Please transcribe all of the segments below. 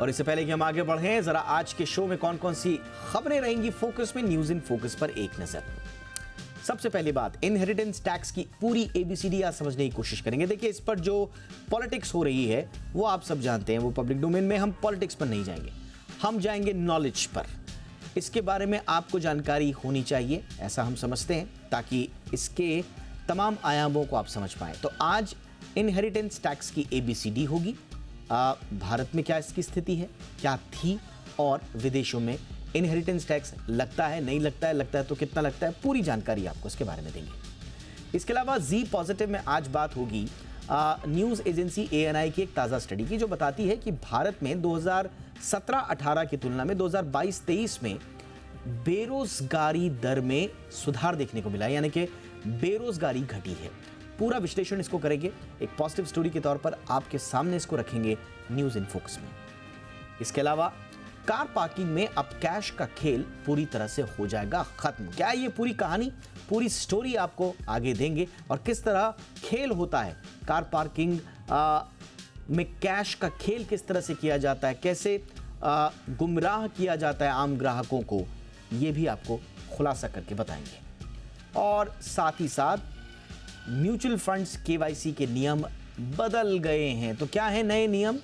और इससे पहले कि हम आगे बढ़ें, जरा आज के शो में कौन कौन सी खबरें रहेंगी फोकस में, न्यूज इन फोकस पर एक नजर। सबसे पहली बात, इनहेरिटेंस टैक्स की पूरी एबीसीडी आज समझने की कोशिश करेंगे। देखिए, इस पर जो पॉलिटिक्स हो रही है वो आप सब जानते हैं, वो पब्लिक डोमेन में। हम पॉलिटिक्स पर नहीं जाएंगे, हम जाएंगे नॉलेज पर। इसके बारे में आपको जानकारी होनी चाहिए, ऐसा हम समझते हैं, ताकि इसके तमाम आयामों को आप समझ पाएं। तो आज इनहेरिटेंस टैक्स की एबीसीडी होगी। भारत में क्या इसकी स्थिति है, क्या थी, और विदेशों में इनहेरिटेंस टैक्स लगता है, नहीं लगता है, लगता है तो कितना लगता है, पूरी जानकारी आपको इसके बारे में देंगे। इसके अलावा जी पॉजिटिव में आज बात होगी न्यूज़ एजेंसी ANI की एक ताज़ा स्टडी की, जो बताती है कि भारत में 2017-18 की तुलना में 2022-23 में बेरोजगारी दर में सुधार देखने को मिला है, यानी कि बेरोजगारी घटी है। पूरा विश्लेषण इसको करेंगे, एक पॉजिटिव स्टोरी के तौर पर आपके सामने इसको रखेंगे न्यूज़ इन फोकस में। इसके अलावा कार पार्किंग में अब कैश का खेल पूरी तरह से हो जाएगा खत्म। क्या ये पूरी कहानी, पूरी स्टोरी आपको आगे देंगे, और किस तरह खेल होता है कार पार्किंग में, कैश का खेल किस तरह से किया जाता है, कैसे गुमराह किया जाता है आम ग्राहकों को, ये भी आपको खुलासा करके बताएंगे। और साथ ही साथ म्यूचुअल फंड्स KYC के नियम बदल गए हैं। तो क्या है नए नियम,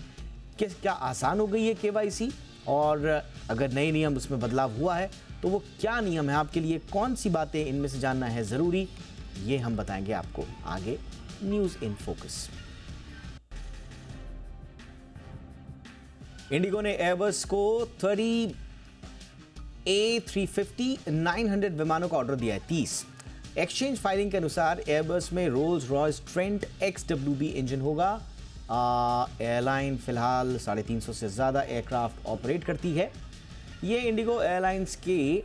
क्या आसान हो गई है KYC, और अगर नए नियम उसमें बदलाव हुआ है तो वो क्या नियम है आपके लिए, कौन सी बातें इनमें से जानना है ज़रूरी, ये हम बताएंगे आपको आगे न्यूज़ इन फोकस। इंडिगो ने एयरबस को 30 A350-900 विमानों का ऑर्डर दिया है, 30। एक्सचेंज फाइलिंग के अनुसार एयरबस में Rolls Royce Trent XWB engine होगा। एयरलाइन फिलहाल 350 से ज़्यादा एयरक्राफ्ट ऑपरेट करती है। ये इंडिगो एयरलाइंस के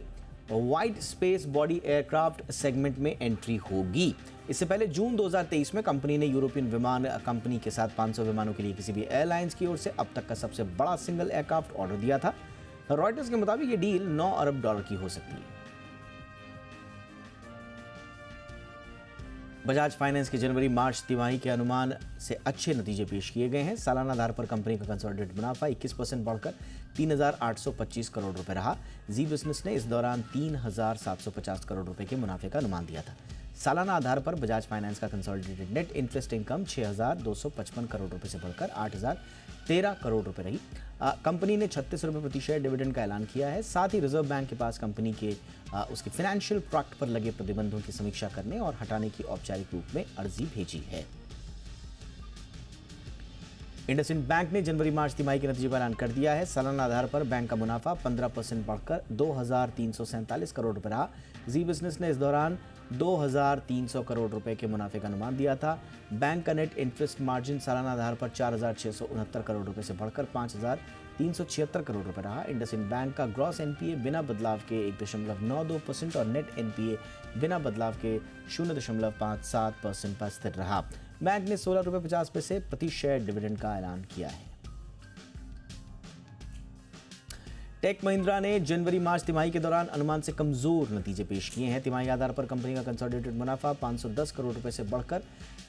wide space body aircraft segment में एंट्री होगी। इससे पहले जून 2023 में कंपनी ने यूरोपियन विमान कंपनी के साथ 500 विमानों के लिए किसी भी एयरलाइंस की ओर से अब तक का सबसे बड़ा सिंगल एयरक्राफ्ट ऑर्डर दिया था। रॉयटर्स के मुताबिक ये डील $9 अरब की हो सकती है। बजाज फाइनेंस के जनवरी-मार्च तिमाही के अनुमान से अच्छे नतीजे पेश किए गए हैं। सालाना आधार पर कंपनी का कंसोलिडेटेड मुनाफा 21% बढ़कर 3,825 करोड़ रुपए रहा। जी बिजनेस ने इस दौरान 3,750 करोड़ रुपए के मुनाफे का अनुमान दिया था। सालाना आधार पर बजाज फाइनेंस का consolidated net interest income 6,255 crore रुपए से बढ़कर 8,013 करोड़ रुपए रही। कंपनी ने 36 रुपये प्रति शेयर डिविडेंड का ऐलान किया है। साथ ही रिजर्व बैंक के पास कंपनी के उसके फाइनेंशियल प्रोडक्ट पर लगे प्रतिबंधों की समीक्षा करने और हटाने की औपचारिक रूप में अर्जी भेजी है। इंडसइंड बैंक ने जनवरी-मार्च तिमाही के नतीजों का ऐलान कर दिया है। सालाना आधार पर बैंक का मुनाफा 15% बढ़कर 2,347 करोड़ रुपए रहा। जी बिजनेस ने इस दौरान 2,300 करोड़ रुपए के मुनाफे का अनुमान दिया था। बैंक का नेट इंटरेस्ट मार्जिन सालाना आधार पर 4,669 करोड़ रुपए से बढ़कर 5,376 करोड़ रुपए रहा। इंडसइंड बैंक का ग्रॉस NPA बिना बदलाव के 1.92% और नेट NPA बिना बदलाव के 0.57% पर स्थिर रहा। बैंक ने 16.50 रुपए प्रति शेयर डिविडेंड का ऐलान किया है। टेक महिंद्रा ने जनवरी-मार्च तिमाही के दौरान अनुमान से कमजोर नतीजे पेश किए हैं। तिमाही आधार पर कंपनी का कंसोलिडेटेड मुनाफा 510 करोड़ रुपए से बढ़कर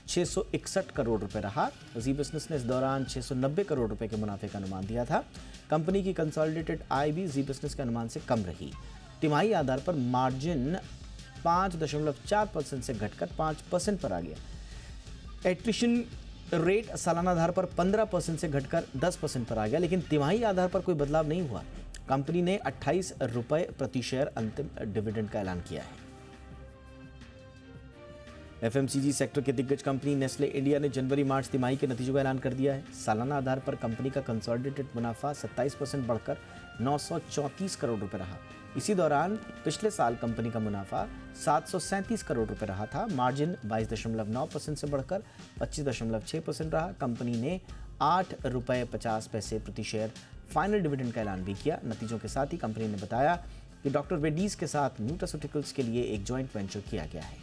661 करोड़ रुपए रहा। जी बिजनेस ने इस दौरान 690 करोड़ रुपए के मुनाफे का अनुमान दिया था। कंपनी की कंसोलिडेटेड आय भी जी बिजनेस के अनुमान से कम रही। तिमाही आधार पर मार्जिन 5.4% से घटकर 5% पर आ गया। एट्रिशन रेट सालाना आधार पर 15% से घटकर 10% पर आ गया, लेकिन तिमाही आधार पर कोई बदलाव नहीं हुआ। कंपनी ने 28 रुपए प्रति शेयर अंतिम डिविडेंड का ऐलान किया है। FMCG सेक्टर की दिग्गज कंपनी नेस्ले इंडिया ने जनवरी-मार्च तिमाही के नतीजों का ऐलान कर दिया है। सालाना आधार पर कंपनी का कंसोलिडेटेड मुनाफा 27% बढ़कर 934 करोड़ रुपए रहा। इसी दौरान पिछले साल कंपनी का मुनाफा 737 करोड़ रुपए रहा था। मार्जिन 22.9% से बढ़कर 25.6% रहा। कंपनी ने 8 रुपये 50 पैसे प्रति शेयर फाइनल डिविडेंड का ऐलान भी किया। नतीजों के साथ ही कंपनी ने बताया कि डॉक्टर रेड्डीज के साथ न्यूट्रास्यूटिकल्स के लिए एक जॉइंट वेंचर किया गया है।